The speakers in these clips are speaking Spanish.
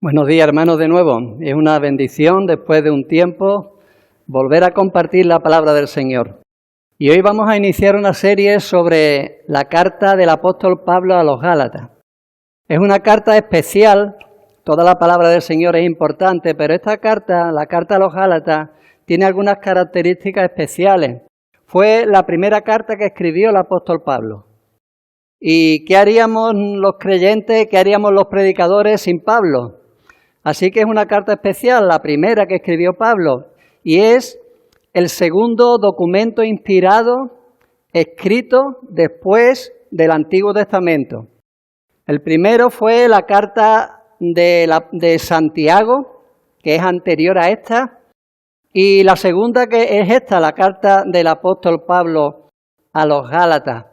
Buenos días, hermanos, de nuevo. Es una bendición, después de un tiempo, volver a compartir la palabra del Señor. Y hoy vamos a iniciar una serie sobre la carta del apóstol Pablo a los Gálatas. Es una carta especial, toda la palabra del Señor es importante, pero esta carta, la carta a los Gálatas, tiene algunas características especiales. Fue la primera carta que escribió el apóstol Pablo. ¿Y qué haríamos los creyentes, qué haríamos los predicadores sin Pablo? Así que es una carta especial, la primera que escribió Pablo, y es el segundo documento inspirado escrito después del Antiguo Testamento. El primero fue la carta de Santiago, que es anterior a esta, y la segunda que es esta, la carta del apóstol Pablo a los Gálatas.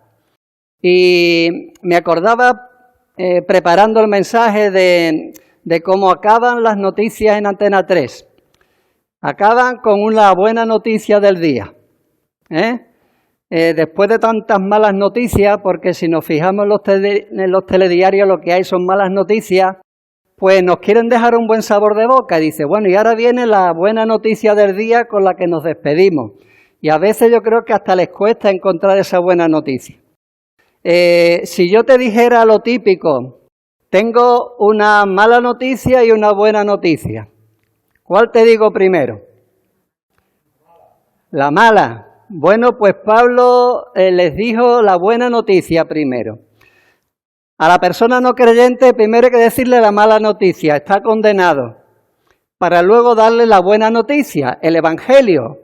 Y me acordaba, preparando el mensaje, de cómo acaban las noticias en Antena 3. Acaban con una buena noticia del día. Después de tantas malas noticias, porque si nos fijamos en los telediarios lo que hay son malas noticias, pues nos quieren dejar un buen sabor de boca. Dice, bueno, y ahora viene la buena noticia del día con la que nos despedimos. Y a veces yo creo que hasta les cuesta encontrar esa buena noticia. Si yo te dijera lo típico, tengo una mala noticia y una buena noticia, ¿cuál te digo primero? La mala. Bueno, pues Pablo les dijo la buena noticia primero. A la persona no creyente primero hay que decirle la mala noticia, está condenado, para luego darle la buena noticia, el Evangelio.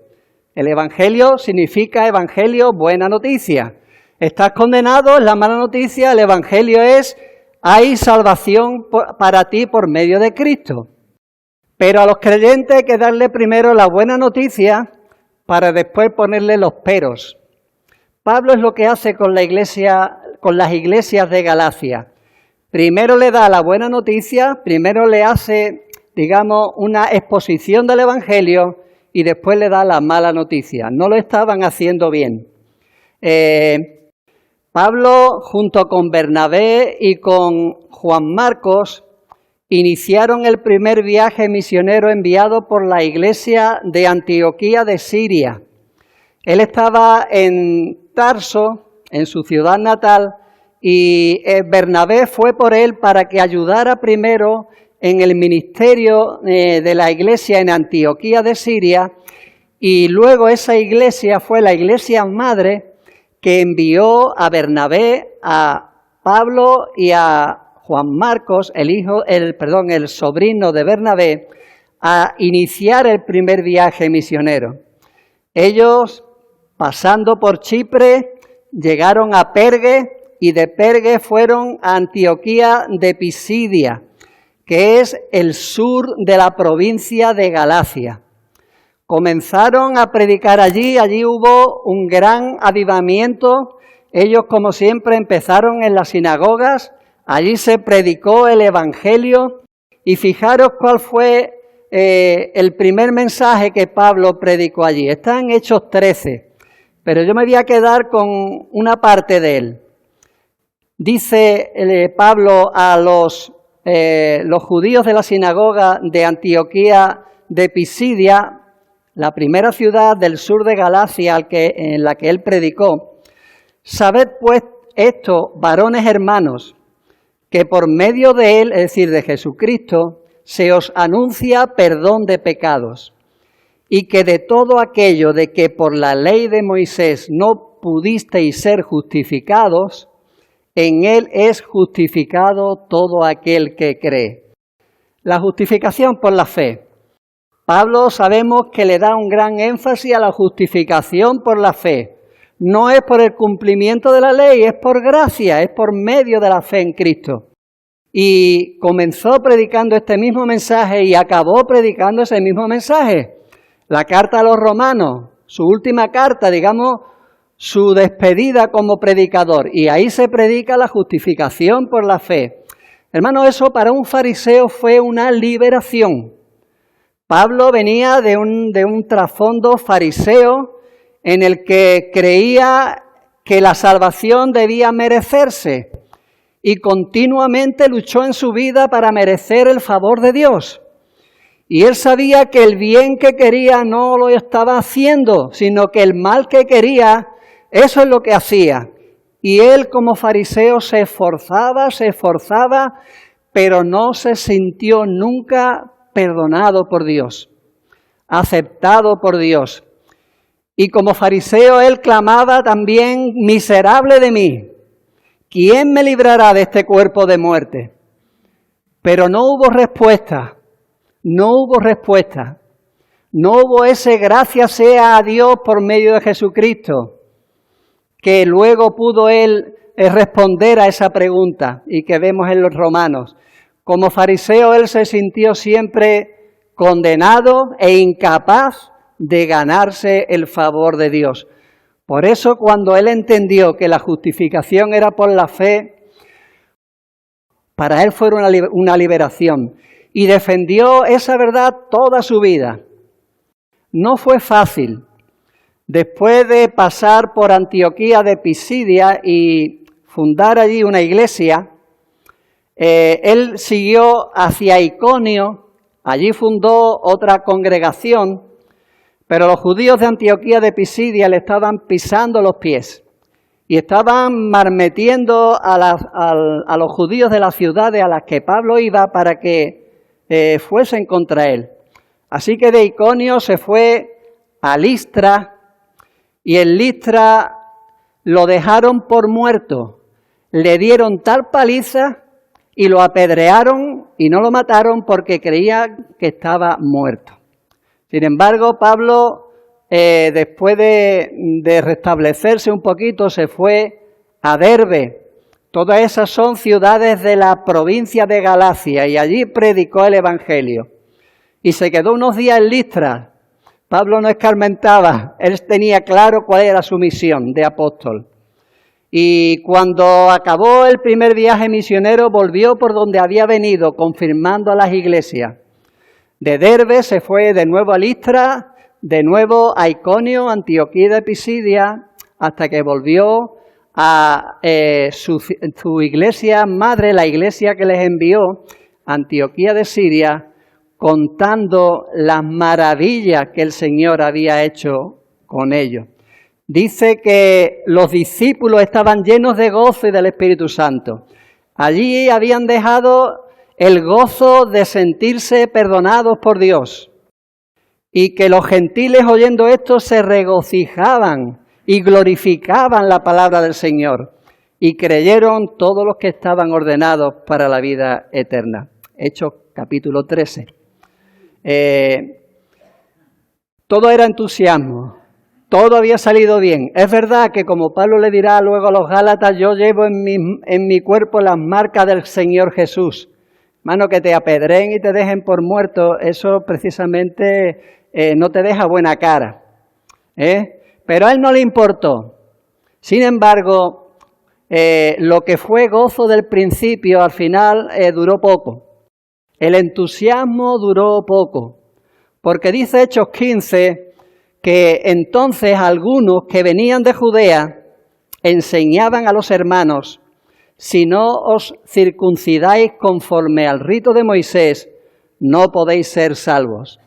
El Evangelio significa Evangelio, buena noticia. Estás condenado, es la mala noticia, el Evangelio es, hay salvación para ti por medio de Cristo. Pero a los creyentes hay que darle primero la buena noticia para después ponerle los peros. Pablo es lo que hace con la iglesia, con las iglesias de Galacia. Primero le da la buena noticia, primero le hace, digamos, una exposición del Evangelio y después le da la mala noticia. No lo estaban haciendo bien. Pablo, junto con Bernabé y con Juan Marcos, iniciaron el primer viaje misionero enviado por la iglesia de Antioquía de Siria. Él estaba en Tarso, en su ciudad natal, y Bernabé fue por él para que ayudara primero en el ministerio de la iglesia en Antioquía de Siria, y luego esa iglesia fue la iglesia madre que envió a Bernabé, a Pablo y a Juan Marcos, el sobrino de Bernabé, a iniciar el primer viaje misionero. Ellos, pasando por Chipre, llegaron a Pergue y de Pergue fueron a Antioquía de Pisidia, que es el sur de la provincia de Galacia. Comenzaron a predicar allí hubo un gran avivamiento. Ellos, como siempre, empezaron en las sinagogas, allí se predicó el Evangelio, y fijaros cuál fue el primer mensaje que Pablo predicó allí. Está en Hechos 13, pero yo me voy a quedar con una parte de él. Dice Pablo a los judíos de la sinagoga de Antioquía de Pisidia, la primera ciudad del sur de Galacia en la que él predicó: sabed pues esto, varones hermanos, que por medio de él, es decir, de Jesucristo, se os anuncia perdón de pecados, y que de todo aquello de que por la ley de Moisés no pudisteis ser justificados, en él es justificado todo aquel que cree. La justificación por la fe. Pablo sabemos que le da un gran énfasis a la justificación por la fe. No es por el cumplimiento de la ley, es por gracia, es por medio de la fe en Cristo. Y comenzó predicando este mismo mensaje y acabó predicando ese mismo mensaje. La carta a los romanos, su última carta, digamos, su despedida como predicador. Y ahí se predica la justificación por la fe. Hermano, eso para un fariseo fue una liberación. Pablo venía de un trasfondo fariseo en el que creía que la salvación debía merecerse y continuamente luchó en su vida para merecer el favor de Dios. Y él sabía que el bien que quería no lo estaba haciendo, sino que el mal que quería, eso es lo que hacía. Y él como fariseo se esforzaba, pero no se sintió nunca perdonado por Dios, aceptado por Dios. Y como fariseo él clamaba también: miserable de mí, ¿quién me librará de este cuerpo de muerte? Pero no hubo respuesta. No hubo respuesta, no hubo ese gracias sea a Dios por medio de Jesucristo, que luego pudo él responder a esa pregunta y que vemos en los Romanos. Como fariseo él se sintió siempre condenado e incapaz de ganarse el favor de Dios. Por eso cuando él entendió que la justificación era por la fe, para él fue una liberación. Y defendió esa verdad toda su vida. No fue fácil. Después de pasar por Antioquía de Pisidia y fundar allí una iglesia, él siguió hacia Iconio, allí fundó otra congregación, pero los judíos de Antioquía de Pisidia le estaban pisando los pies y estaban marmetiendo a los judíos de las ciudades a las que Pablo iba para que fuesen contra él. Así que de Iconio se fue a Listra y en Listra lo dejaron por muerto. Le dieron tal paliza y lo apedrearon y no lo mataron porque creían que estaba muerto. Sin embargo, Pablo, después de restablecerse un poquito, se fue a Derbe. Todas esas son ciudades de la provincia de Galacia y allí predicó el Evangelio. Y se quedó unos días en Listra. Pablo no escarmentaba, él tenía claro cuál era su misión de apóstol. Y cuando acabó el primer viaje misionero, volvió por donde había venido, confirmando a las iglesias. De Derbe se fue de nuevo a Listra, de nuevo a Iconio, Antioquía de Pisidia, hasta que volvió a su iglesia madre, la iglesia que les envió, Antioquía de Siria, contando las maravillas que el Señor había hecho con ellos. Dice que los discípulos estaban llenos de gozo y del Espíritu Santo. Allí habían dejado el gozo de sentirse perdonados por Dios. Y que los gentiles oyendo esto se regocijaban y glorificaban la palabra del Señor. Y creyeron todos los que estaban ordenados para la vida eterna. Hechos capítulo 13. Todo era entusiasmo. Todo había salido bien. Es verdad que como Pablo le dirá luego a los Gálatas, yo llevo en mi cuerpo las marcas del Señor Jesús. Hermano, que te apedreen y te dejen por muerto, eso precisamente no te deja buena cara. Pero a él no le importó. Sin embargo, lo que fue gozo del principio, al final duró poco. El entusiasmo duró poco. Porque dice Hechos 15 que entonces algunos que venían de Judea enseñaban a los hermanos: si no os circuncidáis conforme al rito de Moisés, no podéis ser salvos.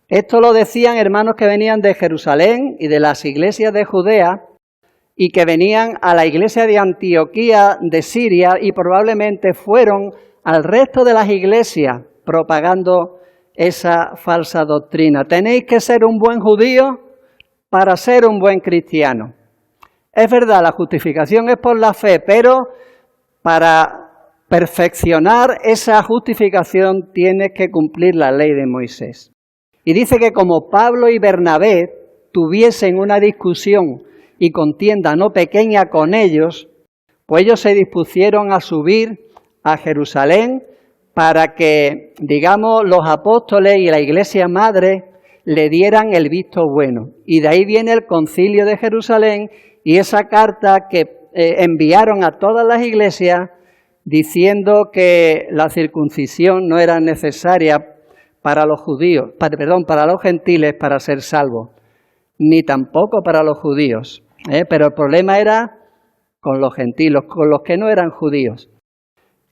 Esto lo decían hermanos que venían de Jerusalén y de las iglesias de Judea y que venían a la iglesia de Antioquía de Siria y probablemente fueron al resto de las iglesias propagando esa falsa doctrina. Tenéis que ser un buen judío para ser un buen cristiano. Es verdad, la justificación es por la fe, pero para perfeccionar esa justificación tienes que cumplir la ley de Moisés. Y dice que como Pablo y Bernabé tuviesen una discusión y contienda no pequeña con ellos, pues ellos se dispusieron a subir a Jerusalén para que, digamos, los apóstoles y la iglesia madre le dieran el visto bueno. Y de ahí viene el concilio de Jerusalén y esa carta que enviaron a todas las iglesias diciendo que la circuncisión no era necesaria para los judíos, para los gentiles para ser salvos, ni tampoco para los judíos. Pero el problema era con los gentiles, con los que no eran judíos.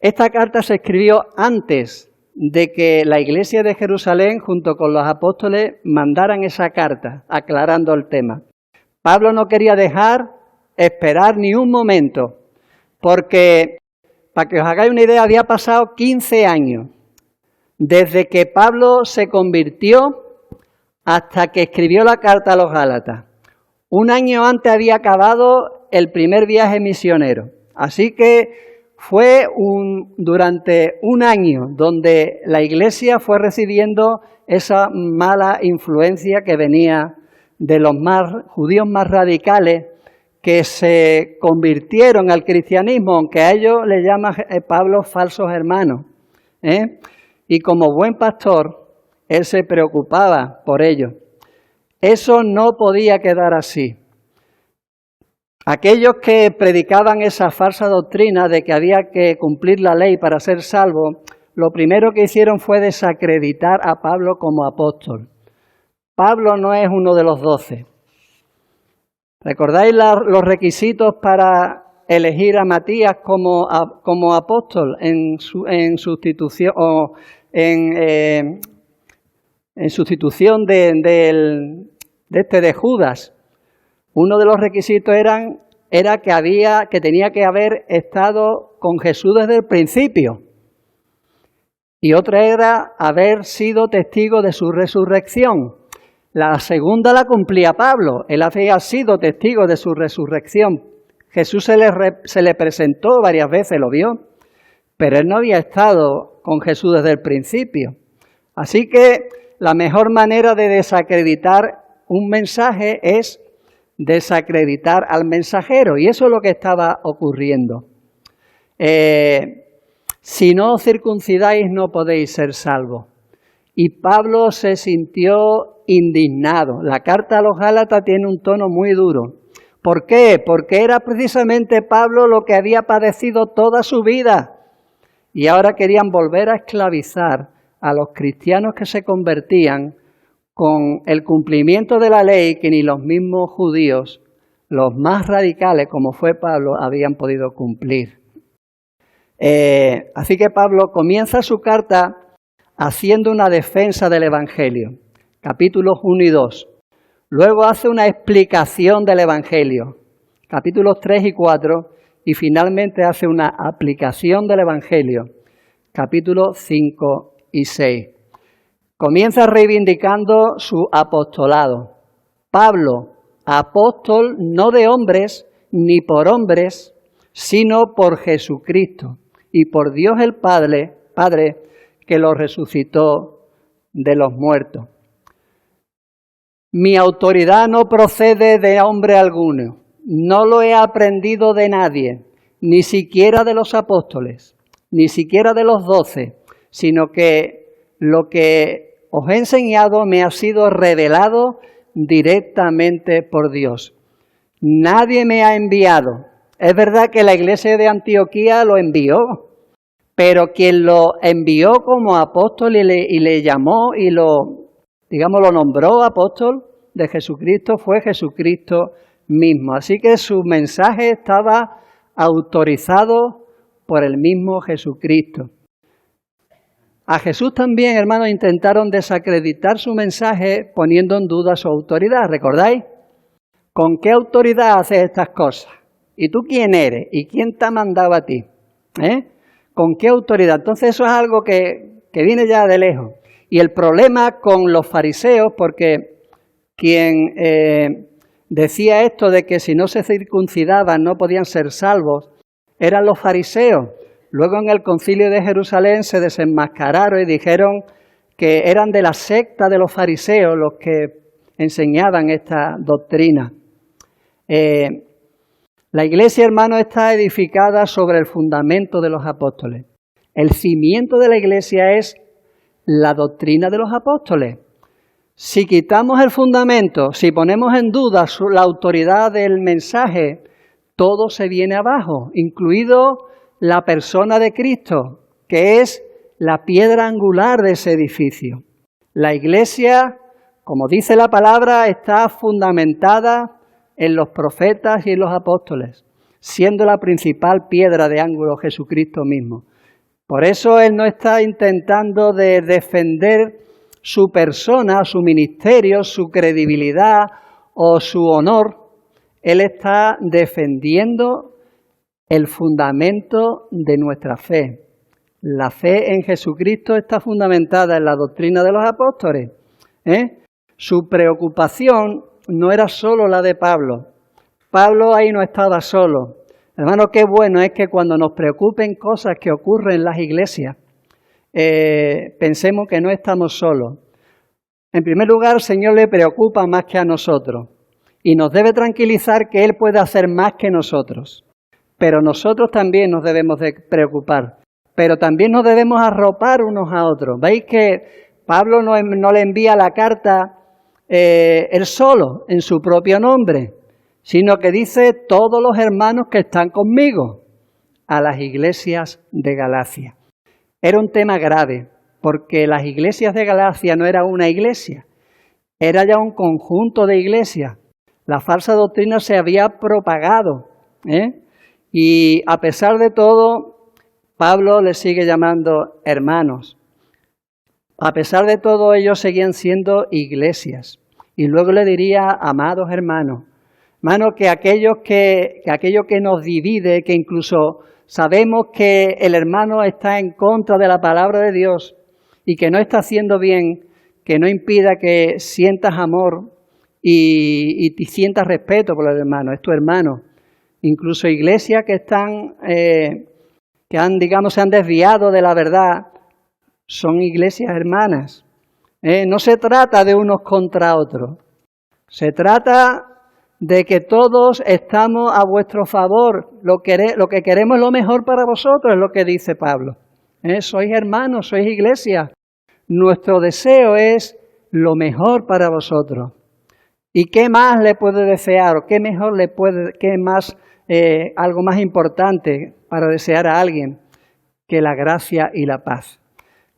Esta carta se escribió antes de que la iglesia de Jerusalén, junto con los apóstoles, mandaran esa carta aclarando el tema. Pablo no quería esperar ni un momento, porque, para que os hagáis una idea, había pasado 15 años desde que Pablo se convirtió hasta que escribió la carta a los Gálatas. Un año antes había acabado el primer viaje misionero. Así que fue durante un año donde la iglesia fue recibiendo esa mala influencia que venía de los judíos más radicales que se convirtieron al cristianismo, aunque a ellos le llama Pablo falsos hermanos. Y como buen pastor, él se preocupaba por ellos. Eso no podía quedar así. Aquellos que predicaban esa falsa doctrina de que había que cumplir la ley para ser salvo, lo primero que hicieron fue desacreditar a Pablo como apóstol. Pablo no es uno de los 12. ¿Recordáis los requisitos para elegir a Matías como apóstol en sustitución de Judas? Uno de los requisitos era que tenía que haber estado con Jesús desde el principio. Y otra era haber sido testigo de su resurrección. La segunda la cumplía Pablo. Él había sido testigo de su resurrección. Jesús se le presentó varias veces, lo vio, pero él no había estado con Jesús desde el principio. Así que la mejor manera de desacreditar un mensaje es desacreditar al mensajero, y eso es lo que estaba ocurriendo. Si no os circuncidáis no podéis ser salvos. Y Pablo se sintió indignado. La carta a los Gálatas tiene un tono muy duro. ¿Por qué? Porque era precisamente Pablo lo que había padecido toda su vida. Y ahora querían volver a esclavizar a los cristianos que se convertían con el cumplimiento de la ley que ni los mismos judíos, los más radicales como fue Pablo, habían podido cumplir. Así que Pablo comienza su carta haciendo una defensa del Evangelio, capítulos 1 y 2. Luego hace una explicación del Evangelio, capítulos 3 y 4, y finalmente hace una aplicación del Evangelio, capítulos 5 y 6. Comienza reivindicando su apostolado. Pablo, apóstol no de hombres ni por hombres, sino por Jesucristo y por Dios el Padre que lo resucitó de los muertos. Mi autoridad no procede de hombre alguno, no lo he aprendido de nadie, ni siquiera de los apóstoles, ni siquiera de los 12, sino que lo que os he enseñado me ha sido revelado directamente por Dios. Nadie me ha enviado. Es verdad que la iglesia de Antioquía lo envió, pero quien lo envió como apóstol y le llamó y lo nombró apóstol de Jesucristo fue Jesucristo mismo. Así que su mensaje estaba autorizado por el mismo Jesucristo. A Jesús también, hermanos, intentaron desacreditar su mensaje poniendo en duda su autoridad. ¿Recordáis? ¿Con qué autoridad haces estas cosas? ¿Y tú quién eres? ¿Y quién te ha mandado a ti? ¿Con qué autoridad? Entonces eso es algo que viene ya de lejos. Y el problema con los fariseos, porque quien decía esto de que si no se circuncidaban no podían ser salvos, eran los fariseos. Luego en el concilio de Jerusalén se desenmascararon y dijeron que eran de la secta de los fariseos los que enseñaban esta doctrina. La iglesia, hermanos, está edificada sobre el fundamento de los apóstoles. El cimiento de la iglesia es la doctrina de los apóstoles. Si quitamos el fundamento, si ponemos en duda la autoridad del mensaje, todo se viene abajo, incluido la persona de Cristo, que es la piedra angular de ese edificio. La iglesia, como dice la palabra, está fundamentada en los profetas y en los apóstoles, siendo la principal piedra de ángulo Jesucristo mismo. Por eso él no está intentando de defender su persona, su ministerio, su credibilidad o su honor. Él está defendiendo el fundamento de nuestra fe. La fe en Jesucristo está fundamentada en la doctrina de los apóstoles. Su preocupación no era solo la de Pablo. Pablo ahí no estaba solo. Hermano, qué bueno es que cuando nos preocupen cosas que ocurren en las iglesias, pensemos que no estamos solos. En primer lugar, el Señor le preocupa más que a nosotros y nos debe tranquilizar que Él puede hacer más que nosotros. Pero nosotros también nos debemos de preocupar, pero también nos debemos arropar unos a otros. ¿Veis que Pablo no le envía la carta él solo, en su propio nombre, sino que dice todos los hermanos que están conmigo a las iglesias de Galacia? Era un tema grave, porque las iglesias de Galacia no era una iglesia, era ya un conjunto de iglesias. La falsa doctrina se había propagado, y a pesar de todo, Pablo les sigue llamando hermanos. A pesar de todo, ellos seguían siendo iglesias. Y luego le diría, amados hermanos, que aquello que nos divide, que incluso sabemos que el hermano está en contra de la palabra de Dios y que no está haciendo bien, que no impida que sientas amor y sientas respeto por el hermano, es tu hermano. Incluso iglesias que se han desviado de la verdad, son iglesias hermanas. No se trata de unos contra otros, se trata de que todos estamos a vuestro favor. Lo que queremos es lo mejor para vosotros, es lo que dice Pablo. Sois hermanos, sois iglesia. Nuestro deseo es lo mejor para vosotros. ¿Y qué más le puede desear? ¿O qué mejor algo más importante para desear a alguien que la gracia y la paz?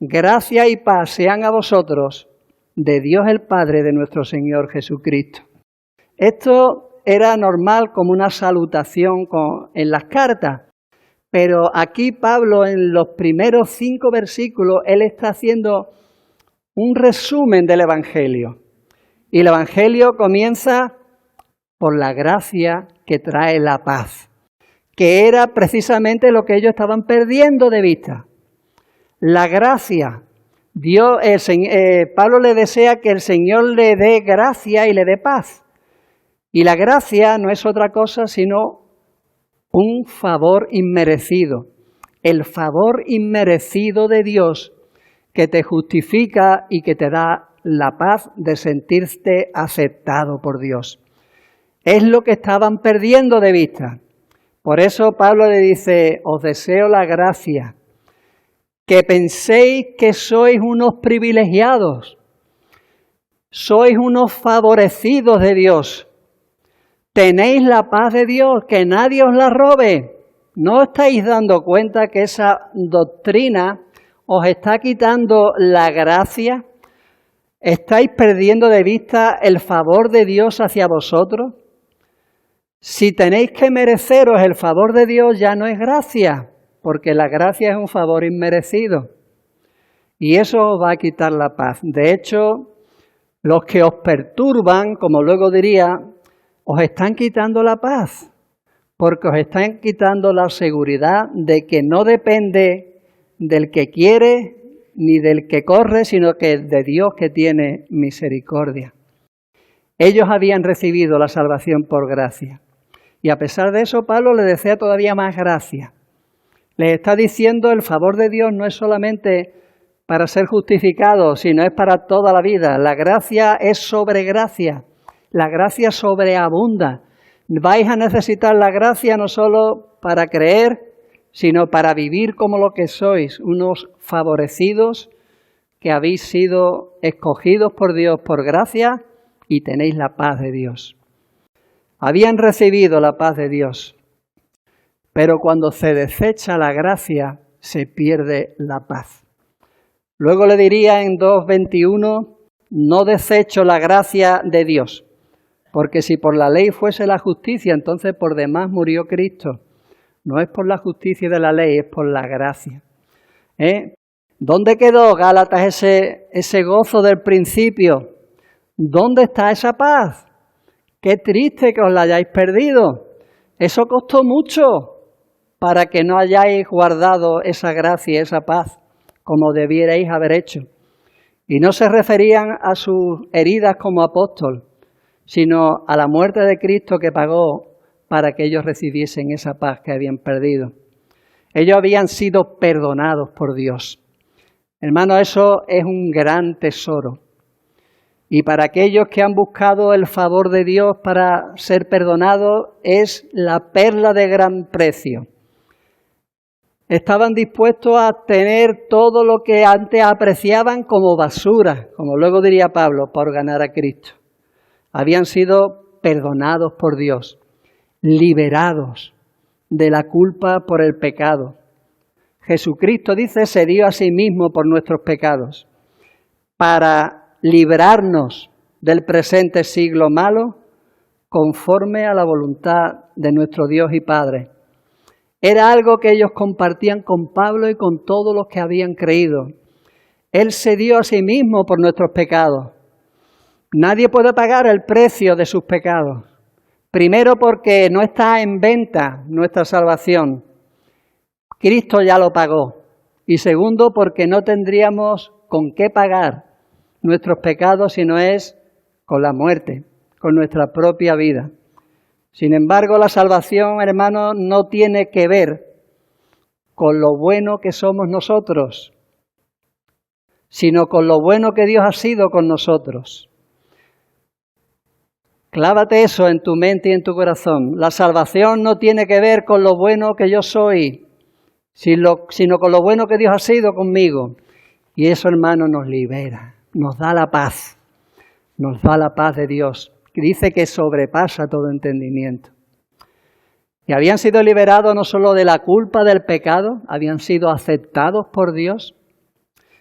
Gracia y paz sean a vosotros de Dios el Padre, de nuestro Señor Jesucristo. Esto era normal como una salutación en las cartas, pero aquí Pablo en los primeros 5 versículos, él está haciendo un resumen del Evangelio. Y el Evangelio comienza por la gracia que trae la paz, que era precisamente lo que ellos estaban perdiendo de vista. La gracia, Pablo le desea que el Señor le dé gracia y le dé paz. Y la gracia no es otra cosa sino un favor inmerecido. El favor inmerecido de Dios que te justifica y que te da la paz de sentirte aceptado por Dios. Es lo que estaban perdiendo de vista. Por eso Pablo le dice, os deseo la gracia, que penséis que sois unos privilegiados, sois unos favorecidos de Dios. Tenéis la paz de Dios, que nadie os la robe. ¿No estáis dando cuenta que esa doctrina os está quitando la gracia? ¿Estáis perdiendo de vista el favor de Dios hacia vosotros? Si tenéis que mereceros el favor de Dios, ya no es gracia, porque la gracia es un favor inmerecido. Y eso os va a quitar la paz. De hecho, los que os perturban, como luego diría, os están quitando la paz, porque os están quitando la seguridad de que no depende del que quiere ni del que corre, sino que de Dios que tiene misericordia. Ellos habían recibido la salvación por gracia. Y a pesar de eso, Pablo les desea todavía más gracia. Les está diciendo el favor de Dios no es solamente para ser justificado, sino es para toda la vida. La gracia es sobre gracia. La gracia sobreabunda. Vais a necesitar la gracia no solo para creer, sino para vivir como lo que sois, unos favorecidos que habéis sido escogidos por Dios por gracia y tenéis la paz de Dios. Habían recibido la paz de Dios, pero cuando se desecha la gracia, se pierde la paz. Luego le diría en 2:21, no desecho la gracia de Dios, porque si por la ley fuese la justicia, entonces por demás murió Cristo. No es por la justicia de la ley, es por la gracia. ¿Dónde quedó, Gálatas, ese gozo del principio? ¿Dónde está esa paz? Qué triste que os la hayáis perdido. Eso costó mucho para que no hayáis guardado esa gracia y esa paz como debierais haber hecho. Y no se referían a sus heridas como apóstol, sino a la muerte de Cristo que pagó para que ellos recibiesen esa paz que habían perdido. Ellos habían sido perdonados por Dios. Hermano, eso es un gran tesoro. Y para aquellos que han buscado el favor de Dios para ser perdonados, es la perla de gran precio. Estaban dispuestos a tener todo lo que antes apreciaban como basura, como luego diría Pablo, por ganar a Cristo. Habían sido perdonados por Dios, liberados de la culpa por el pecado. Jesucristo, dice, se dio a sí mismo por nuestros pecados, para librarnos del presente siglo malo, conforme a la voluntad de nuestro Dios y Padre. Era algo que ellos compartían con Pablo y con todos los que habían creído. Él se dio a sí mismo por nuestros pecados. Nadie puede pagar el precio de sus pecados. Primero, porque no está en venta nuestra salvación. Cristo ya lo pagó. Y segundo, porque no tendríamos con qué pagar nuestros pecados si no es con la muerte, con nuestra propia vida. Sin embargo, la salvación, hermanos, no tiene que ver con lo bueno que somos nosotros, sino con lo bueno que Dios ha sido con nosotros. Clávate eso en tu mente y en tu corazón. La salvación no tiene que ver con lo bueno que yo soy, sino con lo bueno que Dios ha sido conmigo. Y eso, hermano, nos libera, nos da la paz de Dios, que dice que sobrepasa todo entendimiento. Y habían sido liberados no solo de la culpa del pecado, habían sido aceptados por Dios,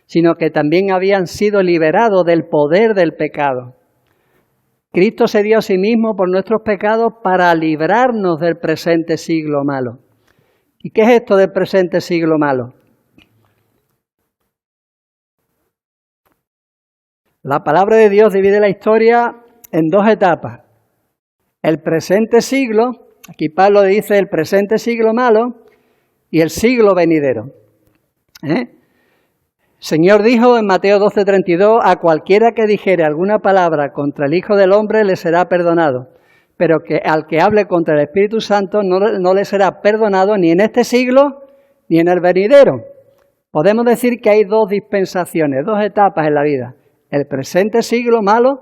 sino que también habían sido liberados del poder del pecado. Cristo se dio a sí mismo por nuestros pecados para librarnos del presente siglo malo. ¿Y qué es esto del presente siglo malo? La palabra de Dios divide la historia en dos etapas. El presente siglo, aquí Pablo dice el presente siglo malo, y el siglo venidero. Señor dijo en Mateo 12:32, a cualquiera que dijere alguna palabra contra el Hijo del Hombre le será perdonado, pero que al que hable contra el Espíritu Santo no le será perdonado ni en este siglo ni en el venidero. Podemos decir que hay dos dispensaciones, dos etapas en la vida. El presente siglo malo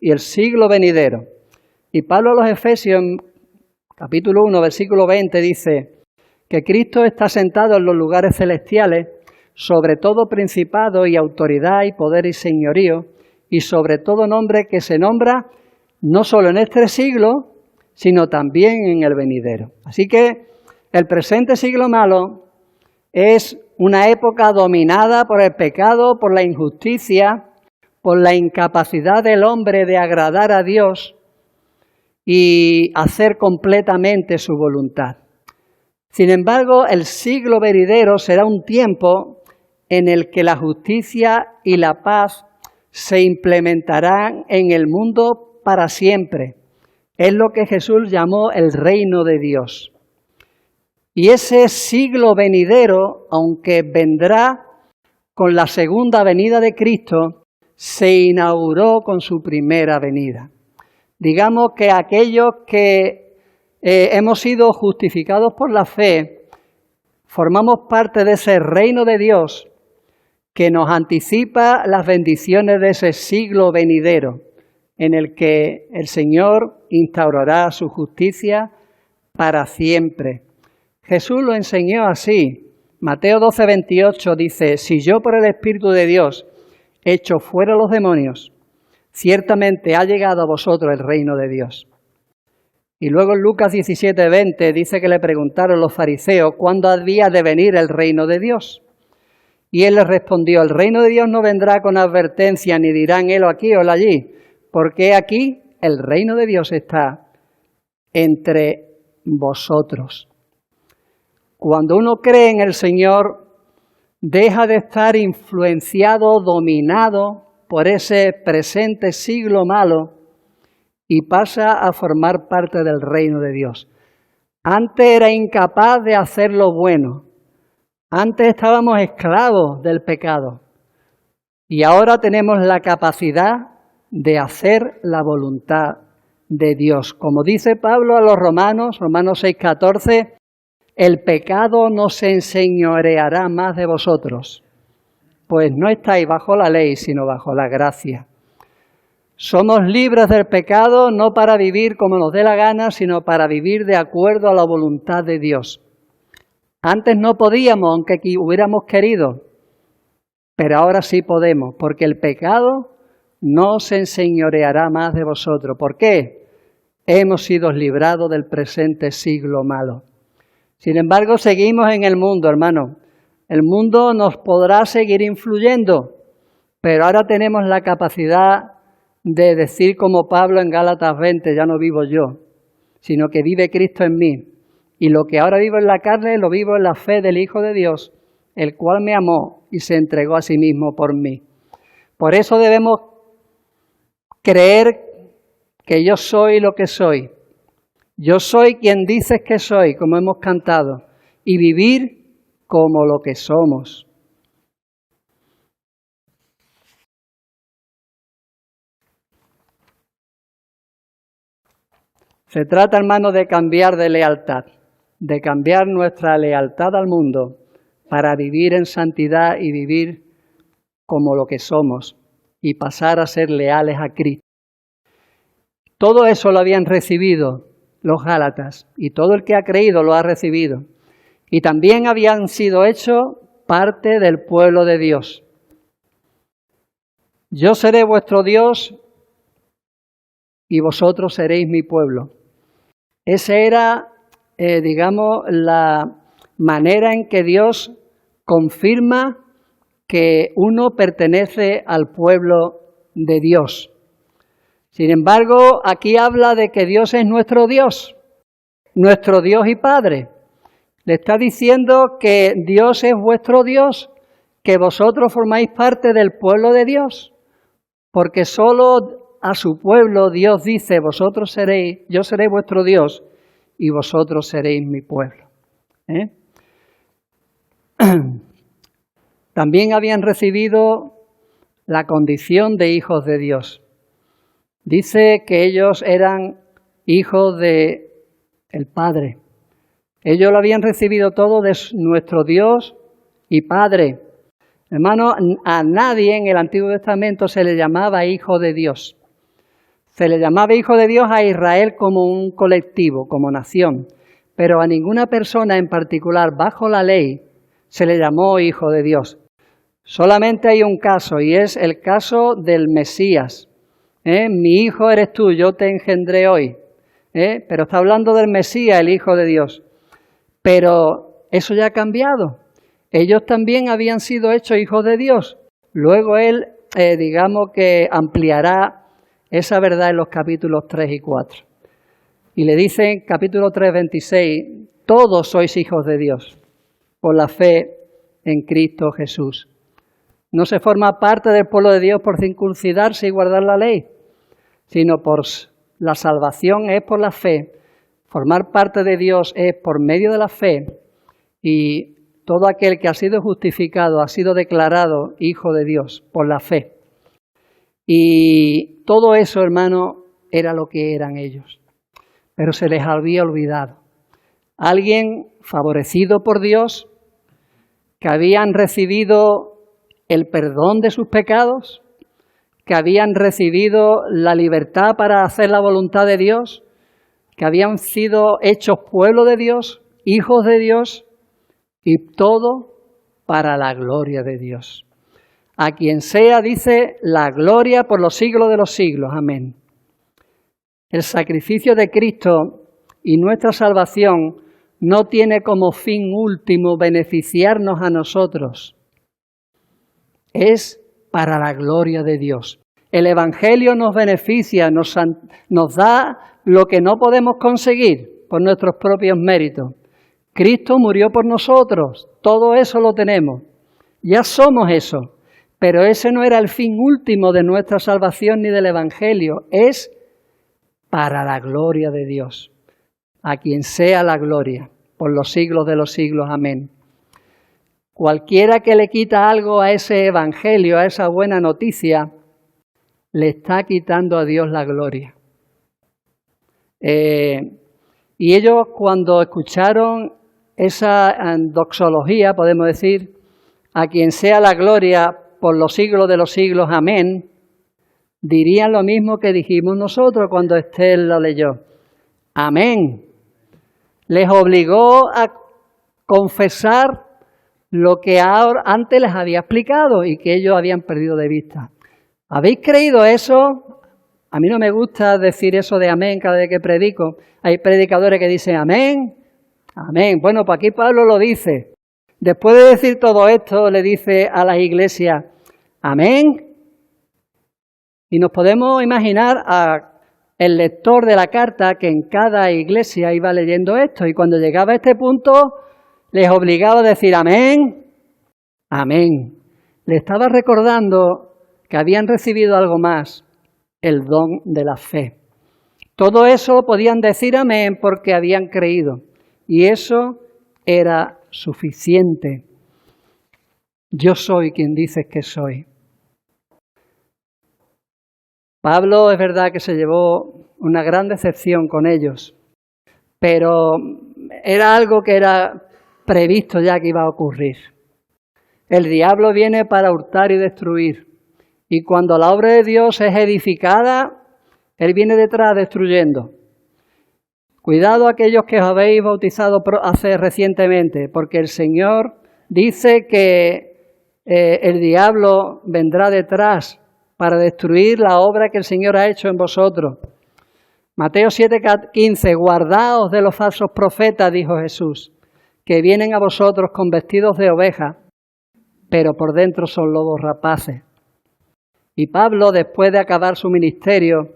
y el siglo venidero. Y Pablo a los Efesios, en capítulo 1, versículo 20, dice que Cristo está sentado en los lugares celestiales, sobre todo principado y autoridad y poder y señorío, y sobre todo nombre que se nombra no solo en este siglo, sino también en el venidero. Así que el presente siglo malo es una época dominada por el pecado, por la injusticia, por la incapacidad del hombre de agradar a Dios y hacer completamente su voluntad. Sin embargo, el siglo venidero será un tiempo en el que la justicia y la paz se implementarán en el mundo para siempre. Es lo que Jesús llamó el reino de Dios. Y ese siglo venidero, aunque vendrá con la segunda venida de Cristo, se inauguró con su primera venida. Digamos que aquellos que hemos sido justificados por la fe, formamos parte de ese reino de Dios que nos anticipa las bendiciones de ese siglo venidero, en el que el Señor instaurará su justicia para siempre. Jesús lo enseñó así. Mateo 12:28 dice, si yo por el Espíritu de Dios echo fuera los demonios, ciertamente ha llegado a vosotros el reino de Dios. Y luego en Lucas 17:20 dice que le preguntaron los fariseos cuándo había de venir el reino de Dios. Y él les respondió, el reino de Dios no vendrá con advertencia, ni dirán helo aquí o allí, porque aquí el reino de Dios está entre vosotros. Cuando uno cree en el Señor, deja de estar influenciado, dominado por ese presente siglo malo y pasa a formar parte del reino de Dios. Antes era incapaz de hacer lo bueno. Antes estábamos esclavos del pecado. Y ahora tenemos la capacidad de hacer la voluntad de Dios. Como dice Pablo a los Romanos 6:14, el pecado no se enseñoreará más de vosotros, pues no estáis bajo la ley, sino bajo la gracia. Somos libres del pecado no para vivir como nos dé la gana, sino para vivir de acuerdo a la voluntad de Dios. Antes no podíamos, aunque hubiéramos querido, pero ahora sí podemos, porque el pecado no se enseñoreará más de vosotros. ¿Por qué? Hemos sido librados del presente siglo malo. Sin embargo, seguimos en el mundo, hermano. El mundo nos podrá seguir influyendo, pero ahora tenemos la capacidad de decir como Pablo en Gálatas 20, ya no vivo yo, sino que vive Cristo en mí. Y lo que ahora vivo en la carne, lo vivo en la fe del Hijo de Dios, el cual me amó y se entregó a sí mismo por mí. Por eso debemos creer que yo soy lo que soy. Yo soy quien dices que soy, como hemos cantado, y vivir como lo que somos. Se trata, hermano, de cambiar de lealtad, de cambiar nuestra lealtad al mundo para vivir en santidad y vivir como lo que somos y pasar a ser leales a Cristo. Todo eso lo habían recibido los Gálatas y todo el que ha creído lo ha recibido. Y también habían sido hechos parte del pueblo de Dios. Yo seré vuestro Dios y vosotros seréis mi pueblo. Esa era, la manera en que Dios confirma que uno pertenece al pueblo de Dios. Sin embargo, aquí habla de que Dios es nuestro Dios y Padre. Le está diciendo que Dios es vuestro Dios, que vosotros formáis parte del pueblo de Dios, porque solo a su pueblo Dios dice, yo seré vuestro Dios y vosotros seréis mi pueblo. También habían recibido la condición de hijos de Dios. Dice que ellos eran hijos del Padre. Ellos lo habían recibido todo de nuestro Dios y Padre. Hermano, a nadie en el Antiguo Testamento se le llamaba hijo de Dios. Se le llamaba hijo de Dios a Israel como un colectivo, como nación. Pero a ninguna persona en particular bajo la ley se le llamó hijo de Dios. Solamente hay un caso y es el caso del Mesías. Mi hijo eres tú, yo te engendré hoy. Pero está hablando del Mesías, el Hijo de Dios. Pero eso ya ha cambiado. Ellos también habían sido hechos hijos de Dios. Luego Él, que ampliará esa verdad en los capítulos 3 y 4. Y le dice en capítulo 3, 26, todos sois hijos de Dios por la fe en Cristo Jesús. No se forma parte del pueblo de Dios por circuncidarse y guardar la ley, sino por la salvación es por la fe. Formar parte de Dios es por medio de la fe y todo aquel que ha sido justificado ha sido declarado hijo de Dios por la fe. Y todo eso, hermano, era lo que eran ellos. Pero se les había olvidado. Alguien favorecido por Dios, que habían recibido el perdón de sus pecados, que habían recibido la libertad para hacer la voluntad de Dios, que habían sido hechos pueblo de Dios, hijos de Dios, y todo para la gloria de Dios. A quien sea, dice, la gloria por los siglos de los siglos. Amén. El sacrificio de Cristo y nuestra salvación no tiene como fin último beneficiarnos a nosotros. Es para la gloria de Dios. El Evangelio nos beneficia, nos da lo que no podemos conseguir por nuestros propios méritos. Cristo murió por nosotros, todo eso lo tenemos. Ya somos eso, pero ese no era el fin último de nuestra salvación ni del Evangelio, es para la gloria de Dios, a quien sea la gloria, por los siglos de los siglos. Amén. Cualquiera que le quita algo a ese Evangelio, a esa buena noticia, le está quitando a Dios la gloria. Y ellos, cuando escucharon esa doxología, podemos decir, a quien sea la gloria por los siglos de los siglos, amén, dirían lo mismo que dijimos nosotros cuando Estel lo leyó. Amén. Les obligó a confesar lo que antes les había explicado y que ellos habían perdido de vista. ¿Habéis creído eso? A mí no me gusta decir eso de amén cada vez que predico. Hay predicadores que dicen amén, amén. Bueno, pues aquí Pablo lo dice. Después de decir todo esto, le dice a las iglesias, amén. Y nos podemos imaginar el lector de la carta que en cada iglesia iba leyendo esto y cuando llegaba a este punto les obligaba a decir amén, amén. Le estaba recordando que habían recibido algo más, el don de la fe. Todo eso podían decir amén porque habían creído y eso era suficiente. Yo soy quien dices que soy. Pablo es verdad que se llevó una gran decepción con ellos, pero era algo que era previsto ya que iba a ocurrir. El diablo viene para hurtar y destruir, y cuando la obra de Dios es edificada, él viene detrás destruyendo. Cuidado aquellos que os habéis bautizado hace recientemente, porque el Señor dice que el diablo vendrá detrás para destruir la obra que el Señor ha hecho en vosotros. Mateo 7:15, guardaos de los falsos profetas, dijo Jesús, que vienen a vosotros con vestidos de oveja, pero por dentro son lobos rapaces. Y Pablo, después de acabar su ministerio,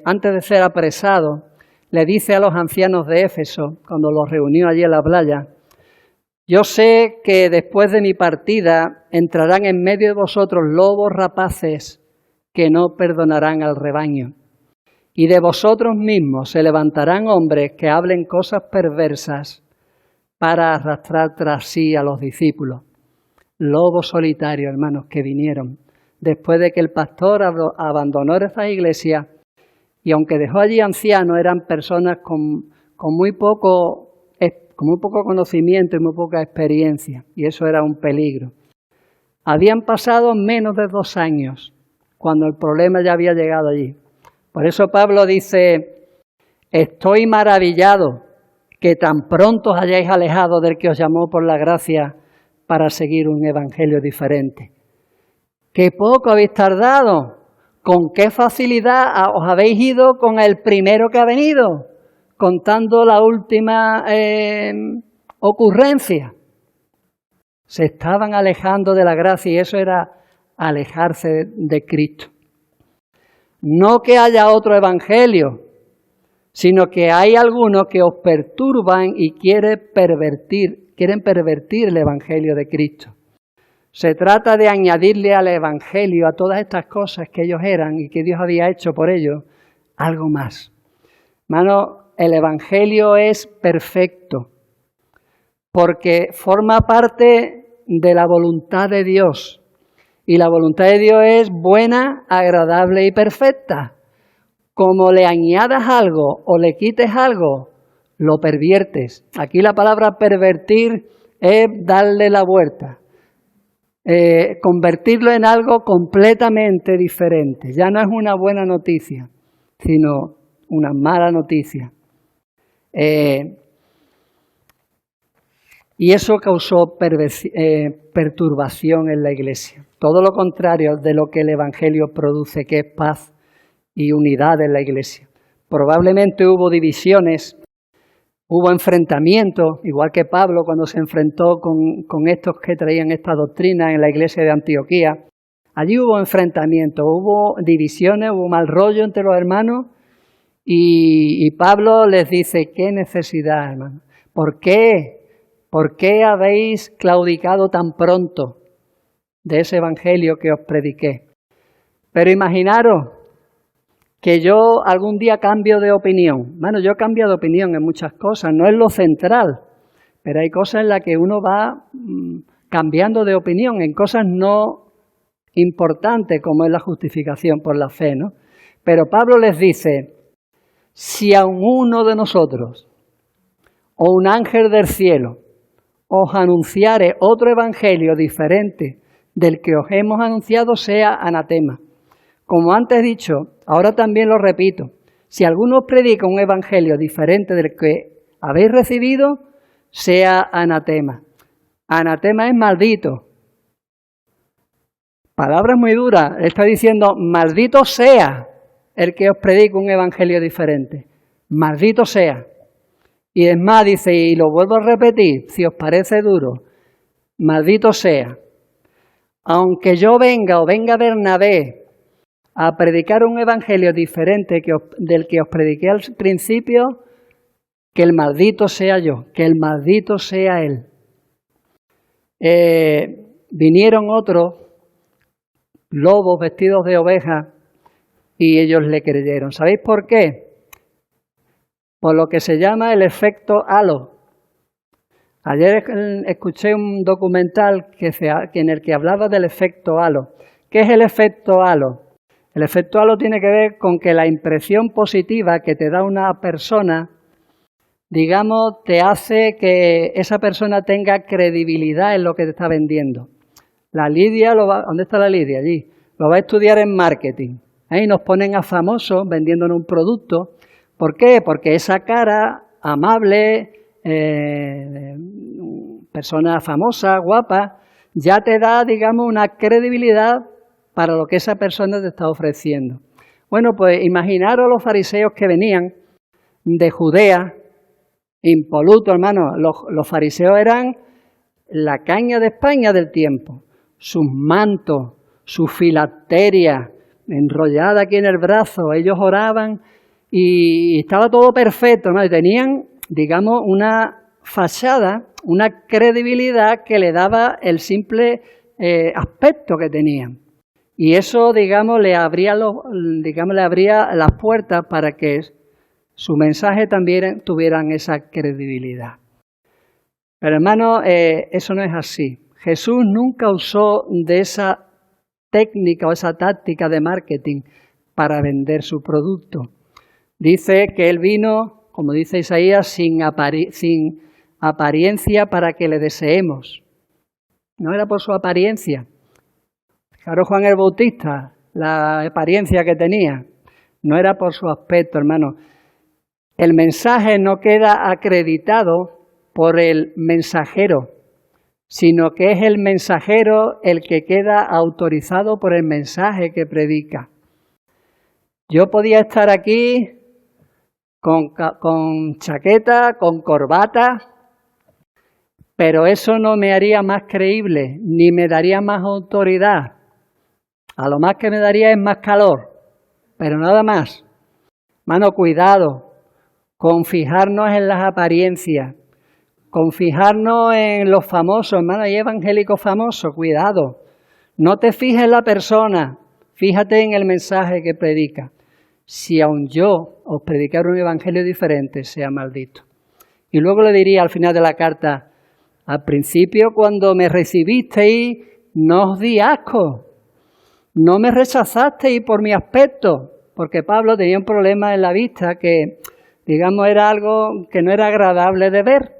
antes de ser apresado, le dice a los ancianos de Éfeso, cuando los reunió allí en la playa, yo sé que después de mi partida entrarán en medio de vosotros lobos rapaces que no perdonarán al rebaño. Y de vosotros mismos se levantarán hombres que hablen cosas perversas para arrastrar tras sí a los discípulos. Lobos solitarios, hermanos, que vinieron después de que el pastor abandonó esa iglesia y aunque dejó allí ancianos, eran personas con muy poco conocimiento y muy poca experiencia, y eso era un peligro. Habían pasado menos de 2 años cuando el problema ya había llegado allí. Por eso Pablo dice, estoy maravillado que tan pronto os hayáis alejado del que os llamó por la gracia para seguir un evangelio diferente. ¡Qué poco habéis tardado! ¿Con qué facilidad os habéis ido con el primero que ha venido? Contando la última ocurrencia. Se estaban alejando de la gracia y eso era alejarse de Cristo. No que haya otro evangelio, sino que hay algunos que os perturban y quieren pervertir el evangelio de Cristo. Se trata de añadirle al evangelio, a todas estas cosas que ellos eran y que Dios había hecho por ellos, algo más. Hermano, el evangelio es perfecto porque forma parte de la voluntad de Dios. Y la voluntad de Dios es buena, agradable y perfecta. Como le añadas algo o le quites algo, lo perviertes. Aquí la palabra pervertir es darle la vuelta. Convertirlo en algo completamente diferente. Ya no es una buena noticia, sino una mala noticia. Y eso causó perturbación en la iglesia. Todo lo contrario de lo que el evangelio produce, que es paz y unidad en la iglesia. Probablemente hubo divisiones, hubo enfrentamientos, igual que Pablo cuando se enfrentó con estos que traían esta doctrina en la iglesia de Antioquía. Allí hubo enfrentamientos, hubo divisiones, hubo mal rollo entre los hermanos y Pablo les dice, ¿qué necesidad, hermano? ¿Por qué? ¿Por qué habéis claudicado tan pronto? de ese evangelio que os prediqué. Pero imaginaros que yo algún día cambio de opinión. Bueno, yo he cambiado de opinión en muchas cosas, no es lo central, pero hay cosas en las que uno va cambiando de opinión, en cosas no importantes como es la justificación por la fe, ¿no? Pero Pablo les dice, si a uno de nosotros o un ángel del cielo os anunciare otro evangelio diferente del que os hemos anunciado, sea anatema. Como antes he dicho, ahora también lo repito, si alguno os predica un evangelio diferente del que habéis recibido, sea anatema. Anatema es maldito. Palabras muy duras. Está diciendo, maldito sea el que os predica un evangelio diferente. Maldito sea. Y es más, dice, y lo vuelvo a repetir, si os parece duro, maldito sea. Aunque yo venga o venga Bernabé a predicar un evangelio diferente del que os prediqué al principio, que el maldito sea yo, que el maldito sea él. Vinieron otros lobos vestidos de ovejas y ellos le creyeron. ¿Sabéis por qué? Por lo que se llama el efecto halo. Ayer escuché un documental en el que hablaba del efecto halo. ¿Qué es el efecto halo? El efecto halo tiene que ver con que la impresión positiva que te da una persona, digamos, te hace que esa persona tenga credibilidad en lo que te está vendiendo. La Lidia, ¿dónde está la Lidia? Allí. Lo va a estudiar en marketing. Y nos ponen a famosos vendiéndonos un producto. ¿Por qué? Porque esa cara amable, persona famosa, guapa, ya te da, digamos, una credibilidad para lo que esa persona te está ofreciendo. Bueno, pues imaginaros los fariseos que venían de Judea, impolutos, hermano. Los fariseos eran la caña de España del tiempo. Sus mantos, su filacteria enrollada aquí en el brazo, ellos oraban y estaba todo perfecto, ¿no? Y tenían, digamos, una fachada, una credibilidad que le daba el simple aspecto que tenían. Y eso, digamos, le abría las puertas para que su mensaje también tuvieran esa credibilidad. Pero hermano, eso no es así. Jesús nunca usó de esa técnica o esa táctica de marketing para vender su producto. Dice que Él vino, como dice Isaías, sin apariencia para que le deseemos. No era por su apariencia. Fijaros Juan el Bautista, la apariencia que tenía. No era por su aspecto, hermano. El mensaje no queda acreditado por el mensajero, sino que es el mensajero el que queda autorizado por el mensaje que predica. Yo podía estar aquí con chaqueta, con corbata, pero eso no me haría más creíble, ni me daría más autoridad. A lo más que me daría es más calor, pero nada más. Mano, cuidado con fijarnos en las apariencias, con fijarnos en los famosos. Hermano, hay evangélicos famosos, cuidado. No te fijes en la persona, fíjate en el mensaje que predica. Si aun yo os predicara un evangelio diferente, sea maldito. Y luego le diría al final de la carta, al principio cuando me recibisteis, no os di asco, no me rechazasteis por mi aspecto, porque Pablo tenía un problema en la vista que, digamos, era algo que no era agradable de ver.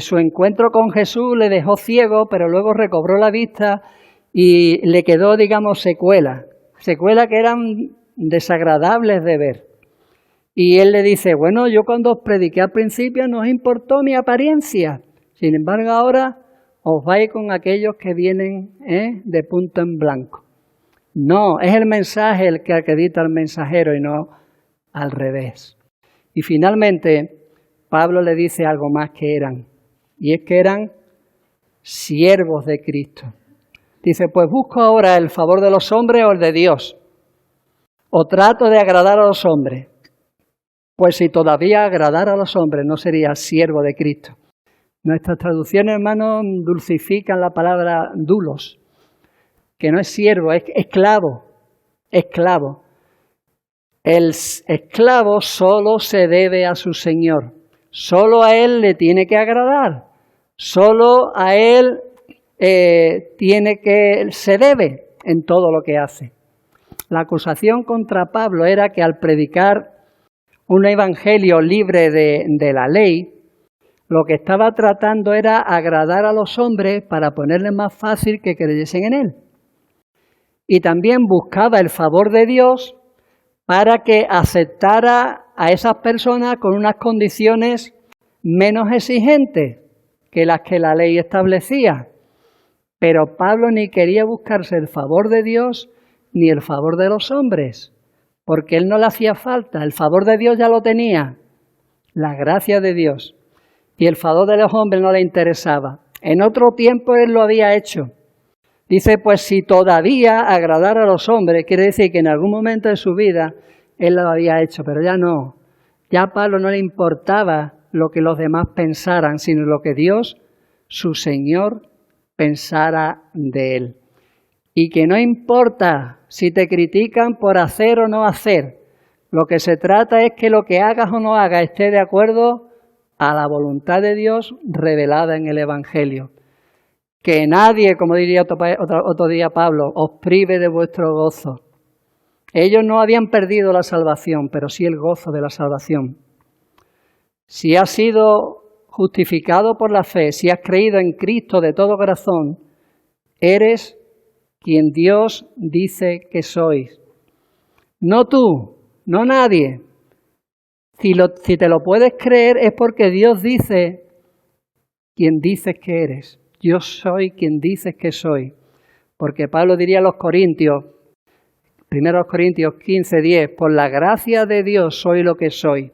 Su encuentro con Jesús le dejó ciego, pero luego recobró la vista y le quedó, digamos, secuelas que eran desagradables de ver. Y él le dice, bueno, yo cuando os prediqué al principio no os importó mi apariencia, sin embargo ahora os vais con aquellos que vienen de punto en blanco. No, es el mensaje el que acredita al mensajero y no al revés. Y finalmente, Pablo le dice algo más que eran, y es que eran siervos de Cristo. Dice, pues busco ahora el favor de los hombres o el de Dios, o trato de agradar a los hombres. Pues si todavía agradara a los hombres, no sería siervo de Cristo. Nuestras traducciones, hermanos, dulcifican la palabra dulos. que no es siervo, es esclavo, esclavo. El esclavo solo se debe a su señor, solo a él le tiene que agradar, solo a él se debe en todo lo que hace. La acusación contra Pablo era que al predicar un evangelio libre de la ley, lo que estaba tratando era agradar a los hombres para ponerles más fácil que creyesen en él. Y también buscaba el favor de Dios para que aceptara a esas personas con unas condiciones menos exigentes que las que la ley establecía. Pero Pablo ni quería buscarse el favor de Dios ni el favor de los hombres, porque él no le hacía falta, el favor de Dios ya lo tenía, la gracia de Dios, y el favor de los hombres no le interesaba. En otro tiempo él lo había hecho. Dice, pues si todavía agradara a los hombres, quiere decir que en algún momento de su vida él lo había hecho, pero ya no. Ya a Pablo no le importaba lo que los demás pensaran, sino lo que Dios, su Señor, pensara de él. Y que no importa si te critican por hacer o no hacer, lo que se trata es que lo que hagas o no hagas esté de acuerdo a la voluntad de Dios revelada en el Evangelio. Que nadie, como diría otro día Pablo, os prive de vuestro gozo. Ellos no habían perdido la salvación, pero sí el gozo de la salvación. Si has sido justificado por la fe, si has creído en Cristo de todo corazón, eres quien Dios dice que sois. No tú, no nadie. Si te lo puedes creer es porque Dios dice quien dices que eres. Yo soy quien dices que soy. Porque Pablo diría a los Corintios, 1 Corintios 15:10, por la gracia de Dios soy lo que soy.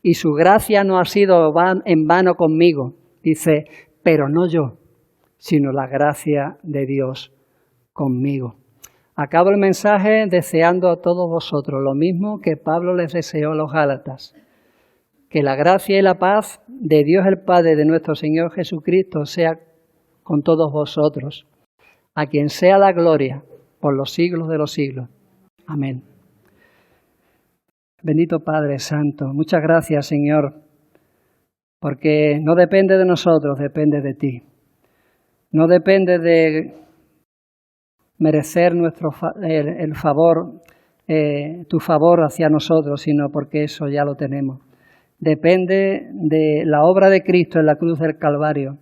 Y su gracia no ha sido en vano conmigo. Dice, pero no yo, sino la gracia de Dios conmigo. Acabo el mensaje deseando a todos vosotros lo mismo que Pablo les deseó a los Gálatas. Que la gracia y la paz de Dios el Padre, de nuestro Señor Jesucristo, sea con todos vosotros, a quien sea la gloria por los siglos de los siglos. Amén. Bendito Padre Santo, muchas gracias, Señor, porque no depende de nosotros, depende de ti. No depende de merecer el favor, tu favor hacia nosotros, sino porque eso ya lo tenemos. Depende de la obra de Cristo en la cruz del Calvario,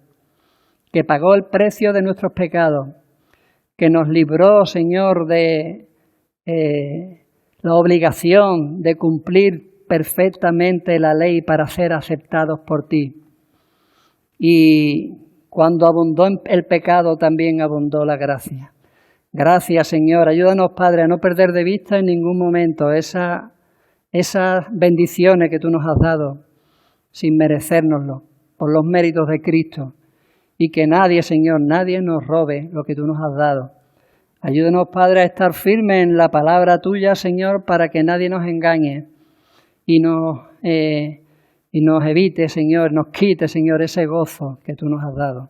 que pagó el precio de nuestros pecados, que nos libró, Señor, de la obligación de cumplir perfectamente la ley para ser aceptados por ti. Y cuando abundó el pecado, también abundó la gracia. Gracias, Señor. Ayúdanos, Padre, a no perder de vista en ningún momento esas bendiciones que tú nos has dado sin merecérnoslo, por los méritos de Cristo. Y que nadie, Señor, nadie nos robe lo que tú nos has dado. Ayúdanos, Padre, a estar firmes en la palabra tuya, Señor, para que nadie nos engañe y nos evite, Señor, nos quite, Señor, ese gozo que tú nos has dado.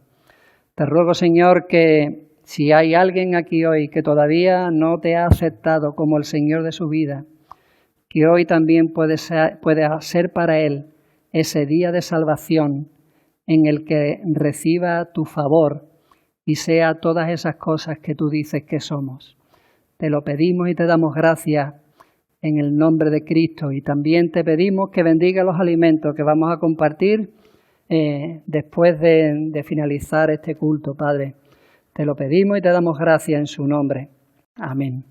Te ruego, Señor, que si hay alguien aquí hoy que todavía no te ha aceptado como el Señor de su vida, que hoy también puede ser para él ese día de salvación en el que reciba tu favor y sea todas esas cosas que tú dices que somos. Te lo pedimos y te damos gracias en el nombre de Cristo, y también te pedimos que bendiga los alimentos que vamos a compartir después de finalizar este culto, Padre. Te lo pedimos y te damos gracias en su nombre. Amén.